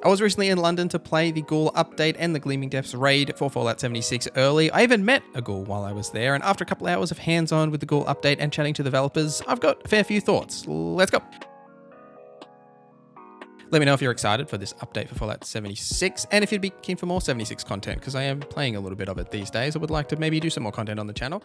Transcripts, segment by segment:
I was recently in London to play the Ghoul update and the Gleaming Depths raid for Fallout 76 early. I even met a Ghoul while I was there, and after a couple hours of hands-on with the Ghoul update and chatting to developers, I've got a fair few thoughts. Let's go. Let me know if you're excited for this update for Fallout 76, and if you'd be keen for more 76 content, because I am playing a little bit of it these days. I would like to maybe do some more content on the channel.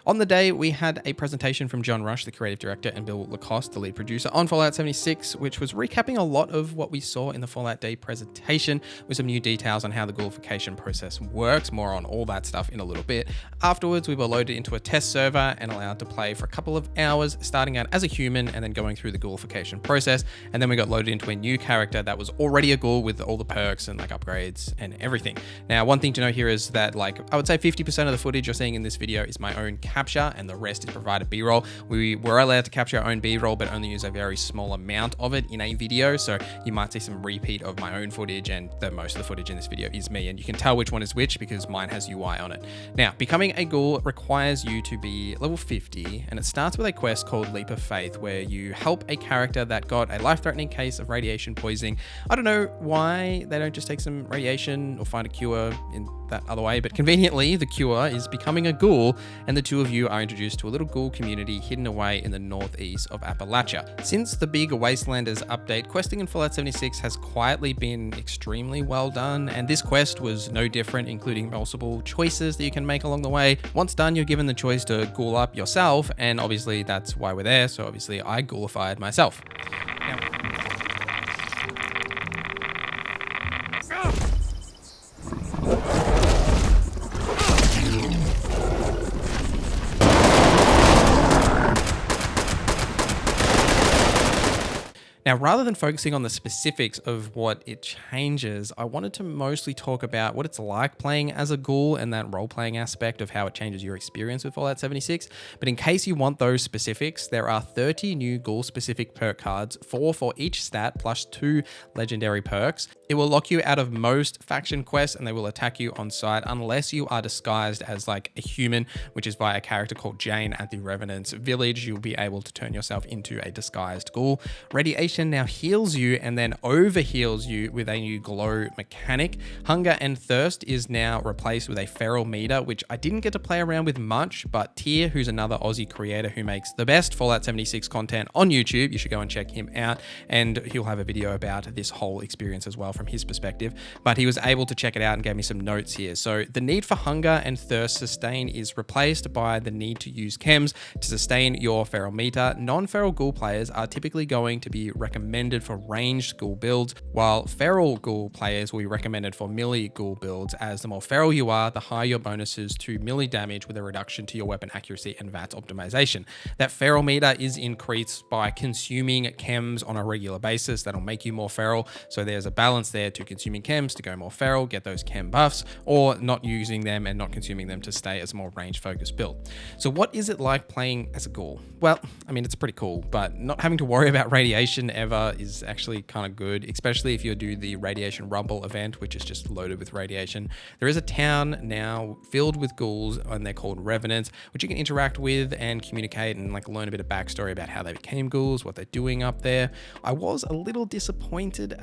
On the day, we had a presentation from John Rush, the creative director, and Bill Lacoste, the lead producer, on Fallout 76, which was recapping a lot of what we saw in the Fallout Day presentation with some new details on how the ghoulification process works. More on all that stuff in a little bit. Afterwards, we were loaded into a test server and allowed to play for a couple of hours, starting out as a human and then going through the ghoulification process. And then we got loaded into a new character that was already a ghoul with all the perks and upgrades and everything. Now, one thing to know here is that I would say 50% of the footage you're seeing in this video is my own capture, and the rest is provided B-roll. We were allowed to capture our own B-roll, but only use a very small amount of it in a video, so you might see some repeat of my own footage, and most of the footage in this video is me, and you can tell which one is which because mine has UI on it. Now, becoming a ghoul requires you to be level 50, and it starts with a quest called Leap of Faith, where you help a character that got a life-threatening case of radiation poisoning. I don't know why they don't just take some radiation or find a cure in that other way, but conveniently the cure is becoming a ghoul, and the two of you are introduced to a little ghoul community hidden away in the northeast of Appalachia. Since the big Wastelanders update, questing in Fallout 76 has quietly been extremely well done, and this quest was no different, including multiple choices that you can make along the way. Once done, you're given the choice to ghoul up yourself, and obviously that's why we're there, so obviously I ghoulified myself. Now, rather than focusing on the specifics of what it changes, I wanted to mostly talk about what it's like playing as a ghoul and that role-playing aspect of how it changes your experience with Fallout 76. But in case you want those specifics, there are 30 new ghoul-specific perk cards, 4 for each stat, plus 2 legendary perks. It will lock you out of most faction quests, and they will attack you on sight unless you are disguised as a human, which is by a character called Jane at the Revenant's village. You'll be able to turn yourself into a disguised ghoul. Radiation now heals you and then over heals you with a new glow mechanic. Hunger and Thirst is now replaced with a feral meter, which I didn't get to play around with much, but Tyr, who's another Aussie creator who makes the best Fallout 76 content on YouTube, you should go and check him out, and he'll have a video about this whole experience as well from his perspective, but he was able to check it out and gave me some notes here. So the need for Hunger and Thirst sustain is replaced by the need to use chems to sustain your feral meter. Non-feral ghoul players are typically going to be recommended for ranged ghoul builds, while feral ghoul players will be recommended for melee ghoul builds, as the more feral you are, the higher your bonuses to melee damage with a reduction to your weapon accuracy and VAT optimization. That feral meter is increased by consuming chems on a regular basis. That'll make you more feral, so there's a balance there to consuming chems to go more feral, get those chem buffs, or not using them and not consuming them to stay as a more range focused build. So what is it like playing as a ghoul? Well, I mean, it's pretty cool, but not having to worry about radiation ever is actually kind of good, especially if you do the Radiation Rumble event, which is just loaded with radiation. There is a town now filled with ghouls, and they're called Revenants, which you can interact with and communicate and learn a bit of backstory about how they became ghouls, what they're doing up there. I was a little disappointed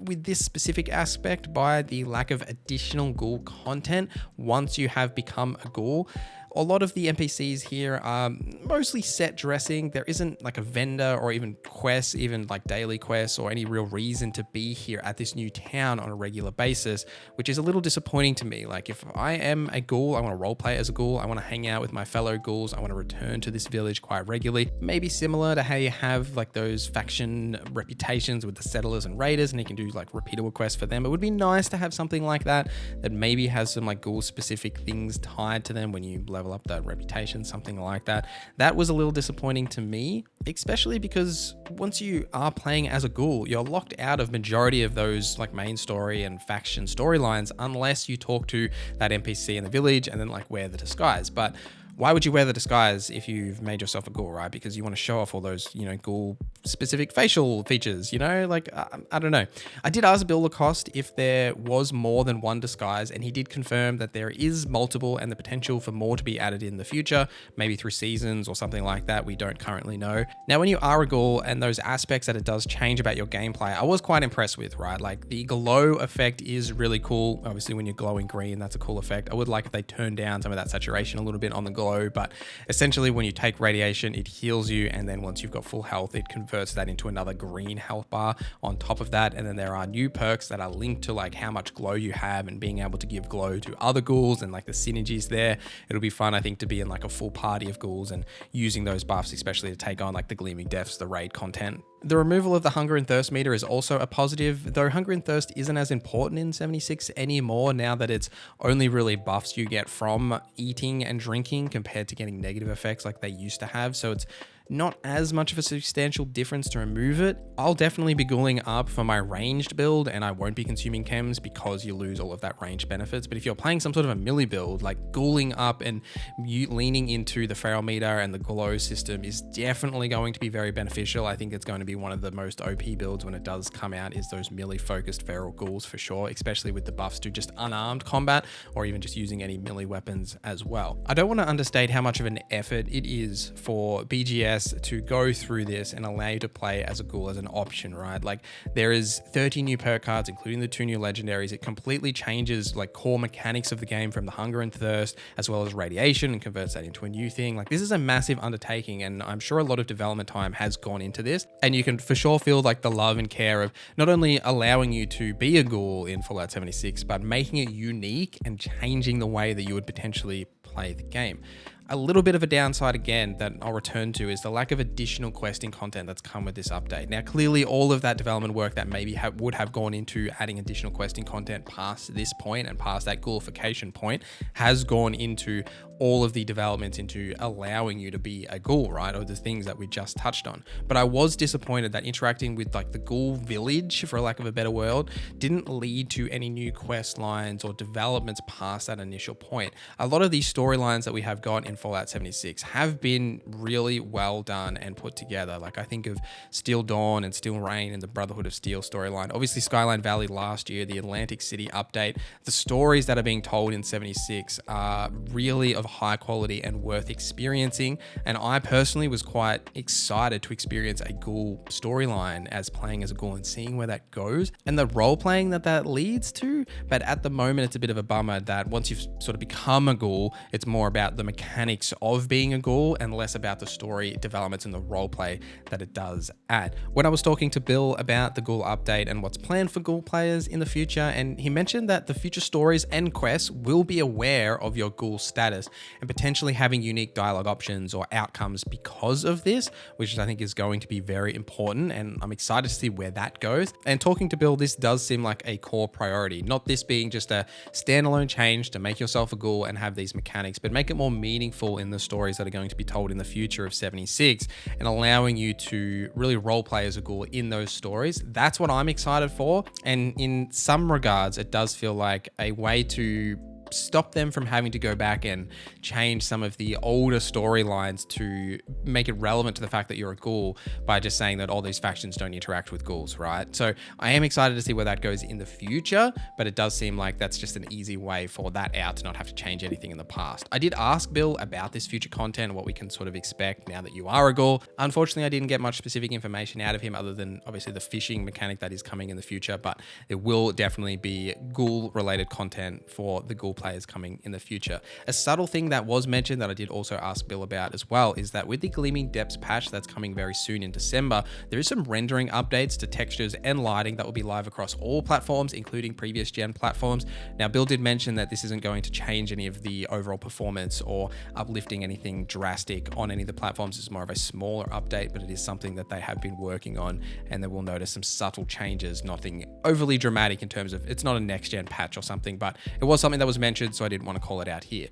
with this specific aspect by the lack of additional ghoul content once you have become a ghoul. A lot of the NPCs here are mostly set dressing. There isn't a vendor or even quests, even daily quests, or any real reason to be here at this new town on a regular basis, which is a little disappointing to me. If I am a ghoul, I want to roleplay as a ghoul, I want to hang out with my fellow ghouls, I want to return to this village quite regularly. Maybe similar to how you have those faction reputations with the settlers and raiders, and you can do repeatable quests for them. It would be nice to have something like that maybe has some ghoul specific things tied to them when you level up that reputation, something like that. That was a little disappointing to me, especially because once you are playing as a ghoul, you're locked out of majority of those main story and faction storylines unless you talk to that NPC in the village and then wear the disguise. But why would you wear the disguise if you've made yourself a ghoul, right? Because you want to show off all those, ghoul specific facial features, like, I don't know. I did ask Bill Lacoste if there was more than one disguise, and he did confirm that there is multiple and the potential for more to be added in the future, maybe through seasons or something like that. We don't currently know. Now, when you are a ghoul and those aspects that it does change about your gameplay, I was quite impressed with, right? Like the glow effect is really cool. Obviously, when you're glowing green, that's a cool effect. I would like if they turned down some of that saturation a little bit on the glow, but essentially when you take radiation, it heals you. And then once you've got full health, it converts that into another green health bar on top of that. And then there are new perks that are linked to like how much glow you have and being able to give glow to other ghouls and like the synergies there. It'll be fun, I think, to be in like a full party of ghouls and using those buffs, especially to take on like the Gleaming Depths, the raid content. The removal of the hunger and thirst meter is also a positive, though hunger and thirst isn't as important in 76 anymore now that it's only really buffs you get from eating and drinking compared to getting negative effects like they used to have. So it's not as much of a substantial difference to remove it. I'll definitely be ghouling up for my ranged build, and I won't be consuming chems because you lose all of that range benefits. But if you're playing some sort of a melee build, like ghouling up and you leaning into the feral meter and the glow system is definitely going to be very beneficial. I think it's going to be one of the most OP builds when it does come out, is those melee focused feral ghouls for sure, especially with the buffs to just unarmed combat or even just using any melee weapons as well. I don't want to understate how much of an effort it is for BGS to go through this and allow you to play as a ghoul as an option, right? Like there is 30 new perk cards, including the 2 new legendaries. It completely changes like core mechanics of the game from the hunger and thirst as well as radiation and converts that into a new thing. Like this is a massive undertaking, and I'm sure a lot of development time has gone into this, and you can for sure feel like the love and care of not only allowing you to be a ghoul in Fallout 76, but making it unique and changing the way that you would potentially play the game. A little bit of a downside again that I'll return to is the lack of additional questing content that's come with this update. Now, clearly all of that development work that maybe would have gone into adding additional questing content past this point and past that ghoulification point has gone into all of the developments into allowing you to be a ghoul, right? Or the things that we just touched on. But I was disappointed that interacting with like the ghoul village, for lack of a better word, didn't lead to any new quest lines or developments past that initial point. A lot of these storylines that we have got in Fallout 76 have been really well done and put together. Like I think of Steel Dawn and Steel Rain and the Brotherhood of Steel storyline. Obviously Skyline Valley last year, the Atlantic City update. The stories that are being told in 76 are really of high quality and worth experiencing. And I personally was quite excited to experience a ghoul storyline as playing as a ghoul and seeing where that goes and the role playing that leads to. But at the moment, it's a bit of a bummer that once you've sort of become a ghoul, it's more about the mechanics of being a ghoul and less about the story developments and the role play that it does add. When I was talking to Bill about the ghoul update and what's planned for ghoul players in the future, and he mentioned that the future stories and quests will be aware of your ghoul status and potentially having unique dialogue options or outcomes because of this, which I think is going to be very important, and I'm excited to see where that goes. And talking to Bill, this does seem like a core priority, not this being just a standalone change to make yourself a ghoul and have these mechanics, but make it more meaningful in the stories that are going to be told in the future of 76 and allowing you to really role play as a ghoul in those stories. That's what I'm excited for. And in some regards, it does feel like a way to stop them from having to go back and change some of the older storylines to make it relevant to the fact that you're a ghoul by just saying that all these factions don't interact with ghouls, right? So I am excited to see where that goes in the future, but it does seem like that's just an easy way for that out to not have to change anything in the past. I did ask Bill about this future content and what we can sort of expect now that you are a ghoul. Unfortunately, I didn't get much specific information out of him other than obviously the fishing mechanic that is coming in the future, but there will definitely be ghoul related content for the ghoul players coming in the future. A subtle thing that was mentioned that I did also ask Bill about as well is that with the Gleaming Depths patch that's coming very soon in December, there is some rendering updates to textures and lighting that will be live across all platforms, including previous gen platforms. Now, Bill did mention that this isn't going to change any of the overall performance or uplifting anything drastic on any of the platforms. It's more of a smaller update, but it is something that they have been working on, and they will notice some subtle changes, nothing overly dramatic in terms of it's not a next gen patch or something, but it was something that was mentioned, so I didn't want to call it out here.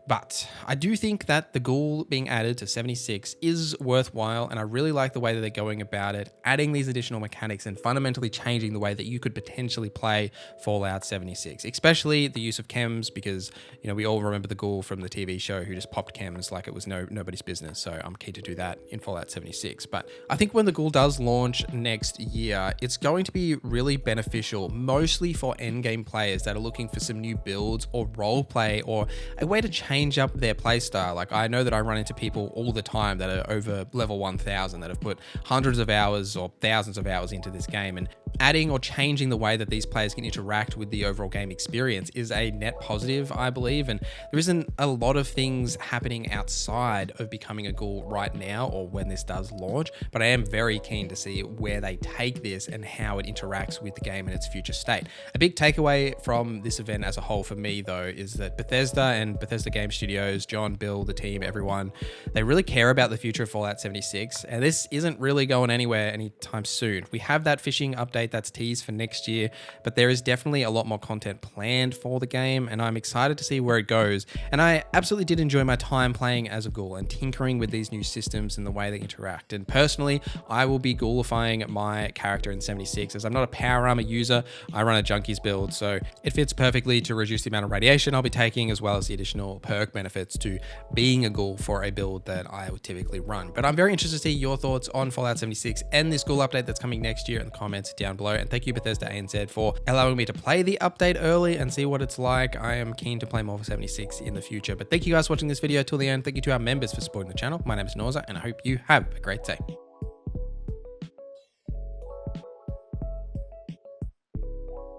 But I do think that the Ghoul being added to 76 is worthwhile, and I really like the way that they're going about it, adding these additional mechanics and fundamentally changing the way that you could potentially play Fallout 76, especially the use of chems, because, you know, we all remember the Ghoul from the TV show who just popped chems like it was nobody's business. So I'm keen to do that in Fallout 76. But I think when the Ghoul does launch next year, it's going to be really beneficial, mostly for endgame players that are looking for some new builds or roleplay or a way to change up their playstyle. Like, I know that I run into people all the time that are over level 1000 that have put hundreds of hours or thousands of hours into this game, and adding or changing the way that these players can interact with the overall game experience is a net positive, I believe. And there isn't a lot of things happening outside of becoming a Ghoul right now or when this does launch, but I am very keen to see where they take this and how it interacts with the game in its future state. A big takeaway from this event as a whole for me, though, is that Bethesda and Bethesda Game Studios, John, Bill, the team, everyone, they really care about the future of Fallout 76, and this isn't really going anywhere anytime soon. We have that fishing update that's teased for next year, but there is definitely a lot more content planned for the game, and I'm excited to see where it goes. And I absolutely did enjoy my time playing as a Ghoul and tinkering with these new systems and the way they interact. And personally, I will be Ghoulifying my character in 76, as I'm not a power armor user. I run a Junkies build, so it fits perfectly to reduce the amount of radiation I'll be taking, as well as the additional perk benefits to being a Ghoul for a build that I would typically run. But I'm very interested to see your thoughts on Fallout 76 and this Ghoul update that's coming next year in the comments down below. And thank you, Bethesda ANZ, for allowing me to play the update early and see what it's like. I am keen to play more for 76 in the future. But thank you guys for watching this video till the end. Thank you to our members for supporting the channel. My name is Norza, and I hope you have a great day.